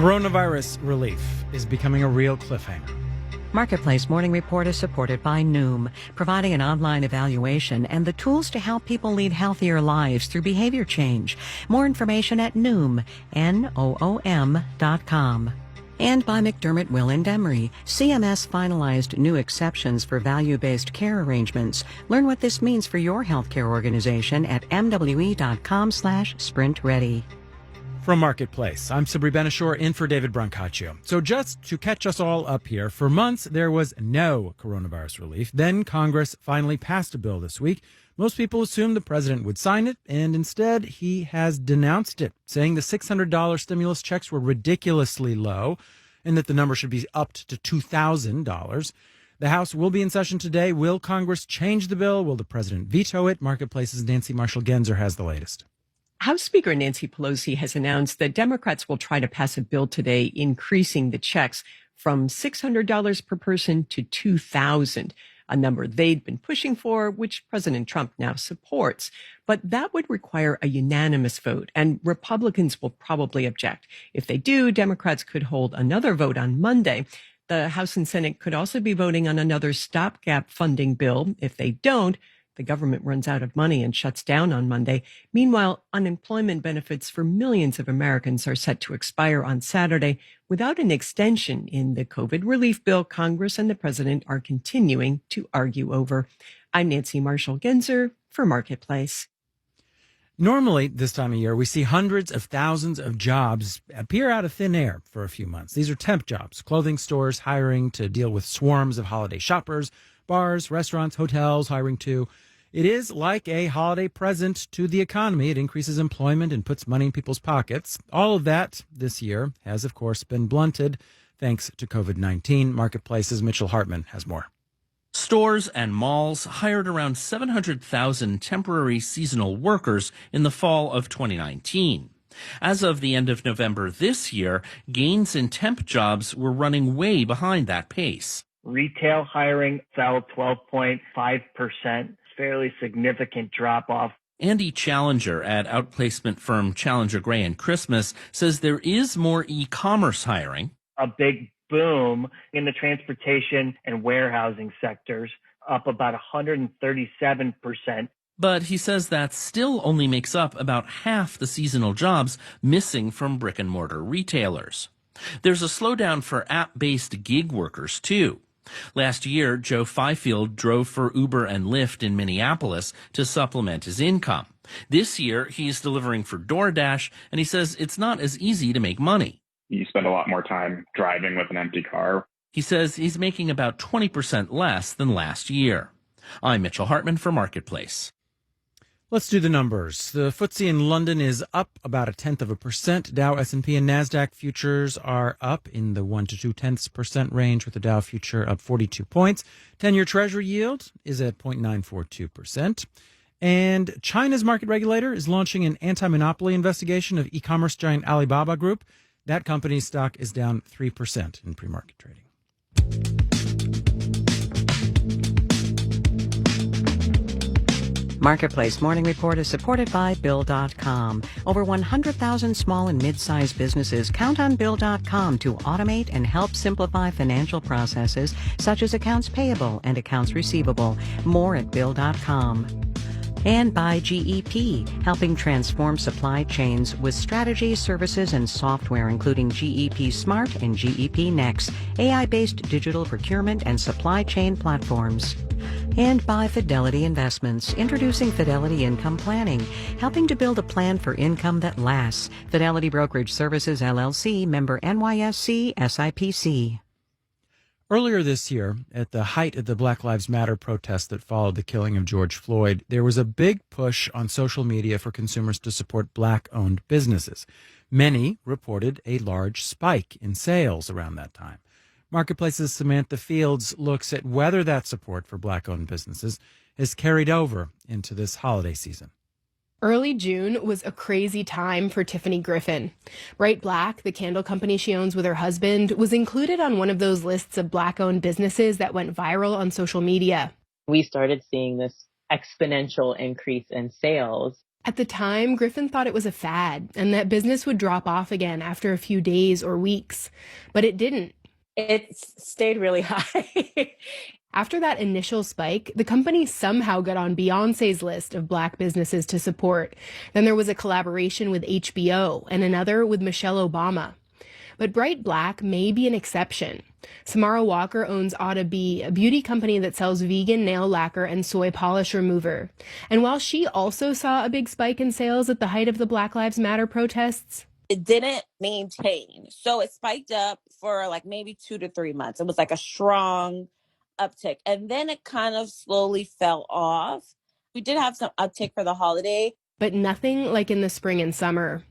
Coronavirus relief is becoming a real cliffhanger. Marketplace Morning Report is supported by Noom, providing an online evaluation and the tools to help people lead healthier lives through behavior change. More information at Noom, Noom.com. And by McDermott Will and Emery. CMS finalized new exceptions for value-based care arrangements. Learn what this means for your healthcare organization at mwe.com/sprintready. From Marketplace, I'm Sabri Benishore in for David Brancaccio. So just to catch us all up here, for months there was no coronavirus relief. Then Congress finally passed a bill this week. Most people assumed the president would sign it, and instead he has denounced it, saying the $600 stimulus checks were ridiculously low and that the number should be upped to $2,000. The House will be in session today. Will Congress change the bill? Will the president veto it? Marketplace's Nancy Marshall-Genzer has the latest. House Speaker Nancy Pelosi has announced that Democrats will try to pass a bill today increasing the checks from $600 per person to $2,000, a number they'd been pushing for, which President Trump now supports. But that would require a unanimous vote, and Republicans will probably object. If they do, Democrats could hold another vote on Monday. The House and Senate could also be voting on another stopgap funding bill. If they don't, the government runs out of money and shuts down on Monday. Meanwhile, unemployment benefits for millions of Americans are set to expire on Saturday. Without an extension in the COVID relief bill, Congress and the president are continuing to argue over. I'm Nancy Marshall-Genzer for Marketplace. Normally, this time of year, we see hundreds of thousands of jobs appear out of thin air for a few months. These are temp jobs, clothing stores hiring to deal with swarms of holiday shoppers, bars, restaurants, hotels hiring too. It is like a holiday present to the economy. It increases employment and puts money in people's pockets. All of that this year has, of course, been blunted thanks to COVID-19. Marketplace's Mitchell Hartman has more. Stores and malls hired around 700,000 temporary seasonal workers in the fall of 2019. As of the end of November this year, gains in temp jobs were running way behind that pace. Retail hiring fell 12.5%, fairly significant drop-off. Andy Challenger at outplacement firm Challenger Gray and Christmas says there is more e-commerce hiring. A big boom in the transportation and warehousing sectors, up about 137%. But he says that still only makes up about half the seasonal jobs missing from brick-and-mortar retailers. There's a slowdown for app-based gig workers, too. Last year, Joe Fifield drove for Uber and Lyft in Minneapolis to supplement his income. This year, he's delivering for DoorDash, and he says it's not as easy to make money. You spend a lot more time driving with an empty car. He says he's making about 20% less than last year. I'm Mitchell Hartman for Marketplace. Let's do the numbers. The FTSE in London is up about 0.1%. Dow, S&P, and NASDAQ futures are up in the 1 to 0.2% range, with the Dow future up 42 points. 10-year Treasury yield is at 0.942%. And China's market regulator is launching an anti-monopoly investigation of e-commerce giant Alibaba Group. That company's stock is down 3% in pre-market trading. Marketplace Morning Report is supported by Bill.com. Over 100,000 small and mid-sized businesses count on Bill.com to automate and help simplify financial processes such as accounts payable and accounts receivable. More at Bill.com. And by GEP, helping transform supply chains with strategy, services, and software, including GEP Smart and GEP Next, AI-based digital procurement and supply chain platforms. And by Fidelity Investments, introducing Fidelity Income Planning, helping to build a plan for income that lasts. Fidelity Brokerage Services, LLC, member NYSE, SIPC. Earlier this year, at the height of the Black Lives Matter protests that followed the killing of George Floyd, there was a big push on social media for consumers to support Black-owned businesses. Many reported a large spike in sales around that time. Marketplace's Samantha Fields looks at whether that support for Black-owned businesses has carried over into this holiday season. Early June was a crazy time for Tiffany Griffin. Bright Black, the candle company she owns with her husband, was included on one of those lists of Black-owned businesses that went viral on social media. We started seeing this exponential increase in sales. At the time, Griffin thought it was a fad and that business would drop off again after a few days or weeks, but it didn't. It stayed really high. After that initial spike, the company somehow got on Beyoncé's list of Black businesses to support. Then there was a collaboration with HBO and another with Michelle Obama. But Bright Black may be an exception. Samara Walker owns Oughta Be, a beauty company that sells vegan nail lacquer and soy polish remover. And while she also saw a big spike in sales at the height of the Black Lives Matter protests, it didn't maintain. So it spiked up for like maybe 2 to 3 months. It was like a strong uptick. And then it kind of slowly fell off. We did have some uptick for the holiday, but nothing like in the spring and summer.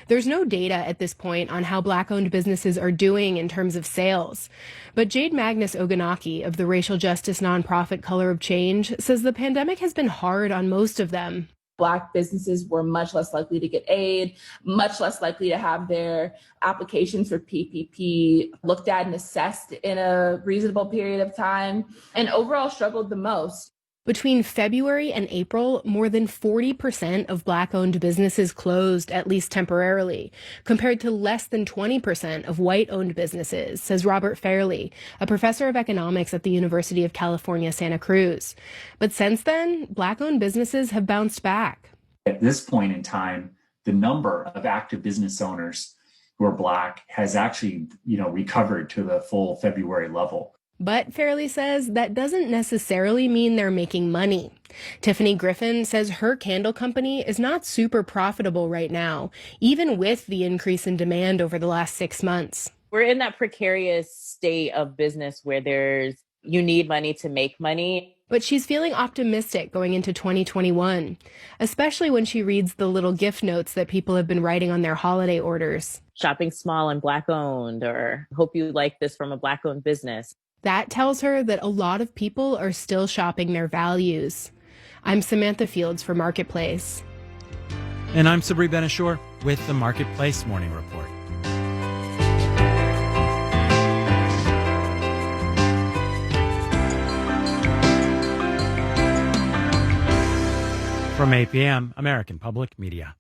There's no data at this point on how Black-owned businesses are doing in terms of sales. But Jade Magnus Ogunaki of the racial justice nonprofit Color of Change says the pandemic has been hard on most of them. Black businesses were much less likely to get aid, much less likely to have their applications for PPP looked at and assessed in a reasonable period of time, and overall struggled the most. Between February and April, more than 40% of Black-owned businesses closed, at least temporarily, compared to less than 20% of white-owned businesses, says Robert Fairley, a professor of economics at the University of California, Santa Cruz. But since then, Black-owned businesses have bounced back. At this point in time, the number of active business owners who are Black has actually, recovered to the full February level. But Fairley says that doesn't necessarily mean they're making money. Tiffany Griffin says her candle company is not super profitable right now, even with the increase in demand over the last 6 months. We're in that precarious state of business where you need money to make money. But she's feeling optimistic going into 2021, especially when she reads the little gift notes that people have been writing on their holiday orders. Shopping small and Black owned, or hope you like this from a Black owned business. That tells her that a lot of people are still shopping their values. I'm Samantha Fields for Marketplace. And I'm Sabri Ben-Achour with the Marketplace Morning Report. From APM, American Public Media.